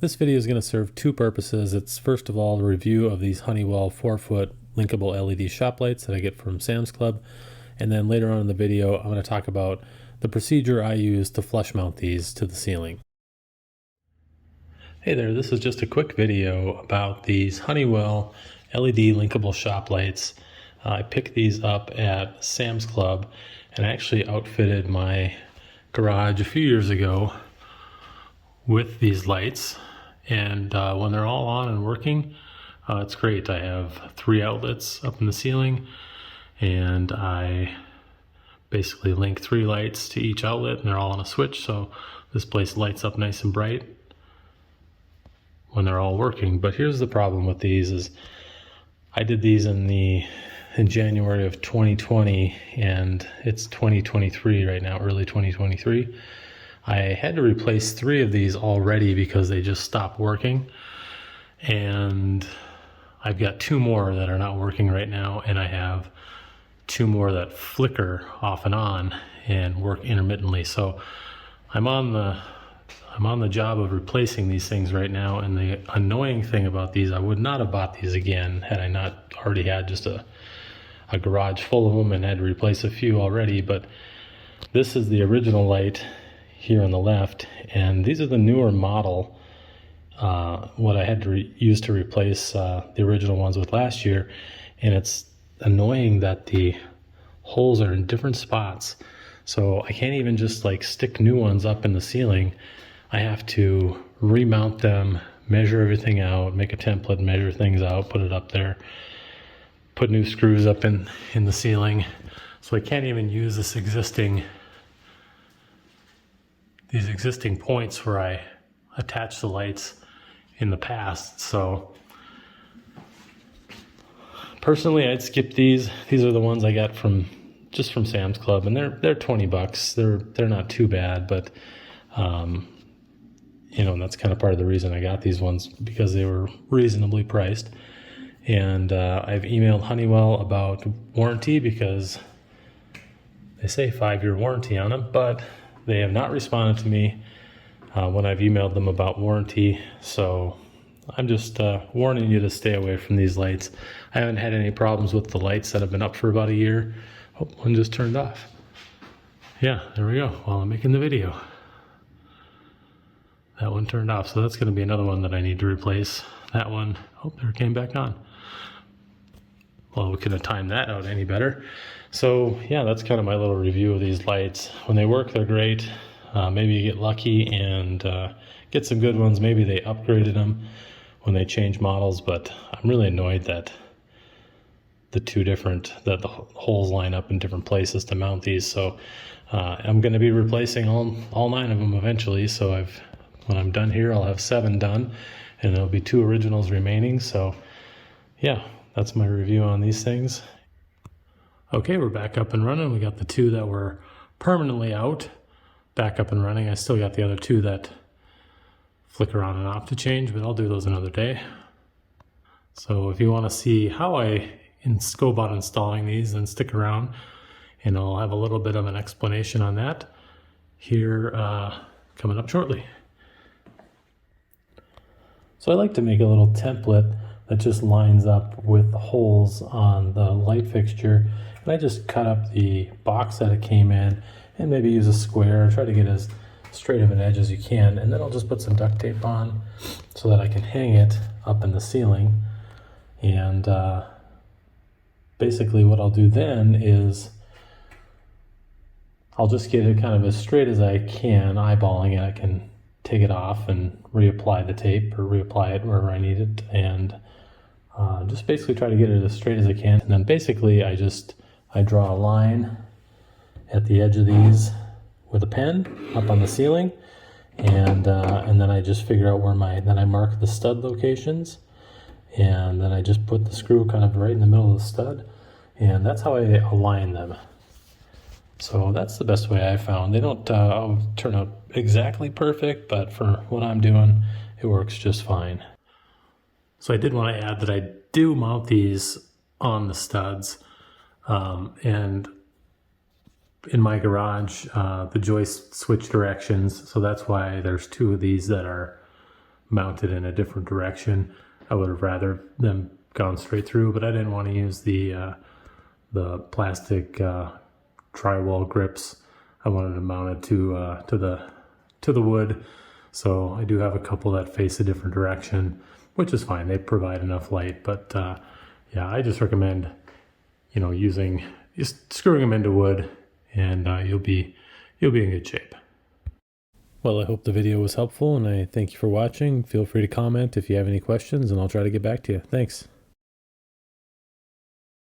This video is going to serve two purposes. It's first of all a review of these Honeywell 4-foot linkable LED shop lights that I get from Sam's Club. And then later on in the video, I'm going to talk about the procedure I use to flush mount these to the ceiling. Hey there, this is just a quick video about these Honeywell LED linkable shop lights. I picked these up at Sam's Club and I actually outfitted my garage a few years ago with these lights. And when they're all on and working, it's great. I have 3 outlets up in the ceiling, and I basically link 3 lights to each outlet, and they're all on a switch, so this place lights up nice and bright when they're all working. But here's the problem with these is I did these in January of 2020, and it's 2023 right now, early 2023. I had to replace 3 of these already because they just stopped working, and I've got 2 more that are not working right now, and I have 2 more that flicker off and on and work intermittently. So I'm on the job of replacing these things right now, and the annoying thing about these, I would not have bought these again had I not already had just a garage full of them and had to replace a few already. But this is the original light here on the left, and these are the newer model, what I had to use to replace the original ones with last year. And it's annoying that the holes are in different spots, so I can't even just like stick new ones up in the ceiling. I have to remount them, measure everything out, make a template, measure things out, put it up there, put new screws up in the ceiling. So I can't even use these existing points where I attach the lights in the past. So personally, I'd skip these. These are the ones I got from Sam's Club, and they're $20. They're not too bad, but that's kind of part of the reason I got these ones, because they were reasonably priced. And I've emailed Honeywell about warranty, because they say 5-year warranty on them, but they have not responded to me when I've emailed them about warranty. So I'm just warning you to stay away from these lights. I haven't had any problems with the lights that have been up for about a year. Oh, one just turned off. Yeah, there we go, while I'm making the video. That one turned off, so that's going to be another one that I need to replace. That one, oh, there it came back on. Well, we couldn't have timed that out any better. So yeah, that's kind of my little review of these lights. When they work, they're great. Maybe you get lucky and get some good ones. Maybe they upgraded them when they change models, but I'm really annoyed that the holes line up in different places to mount these. So I'm going to be replacing all 9 of them eventually. So when I'm done here, I'll have 7 done, and there'll be 2 originals remaining. So yeah, that's my review on these things. Okay, we're back up and running. We got the 2 that were permanently out, back up and running. I still got the other 2 that flicker on and off to change, but I'll do those another day. So if you want to see how I go about installing these, then stick around, and I'll have a little bit of an explanation on that here coming up shortly. So I like to make a little template that just lines up with the holes on the light fixture. And I just cut up the box that it came in and maybe use a square, try to get as straight of an edge as you can. And then I'll just put some duct tape on so that I can hang it up in the ceiling. And basically what I'll do then is I'll just get it kind of as straight as I can, eyeballing it. I can take it off and reapply the tape, or reapply it wherever I need it, and just basically try to get it as straight as I can. And then basically I draw a line at the edge of these with a pen up on the ceiling, and then I just figure out then I mark the stud locations, and then I just put the screw kind of right in the middle of the stud, and that's how I align them. So that's the best way I found. They don't turn out exactly perfect, but for what I'm doing, it works just fine. So I did want to add that I do mount these on the studs, and in my garage, the joists switch directions, so that's why there's 2 of these that are mounted in a different direction. I would have rather them gone straight through, but I didn't want to use the plastic drywall grips. I wanted to mount it to the wood. So I do have a couple that face a different direction, which is fine. They provide enough light, but yeah, I just recommend, just screwing them into wood, and you'll be in good shape. Well, I hope the video was helpful, and I thank you for watching. Feel free to comment if you have any questions, and I'll try to get back to you. Thanks.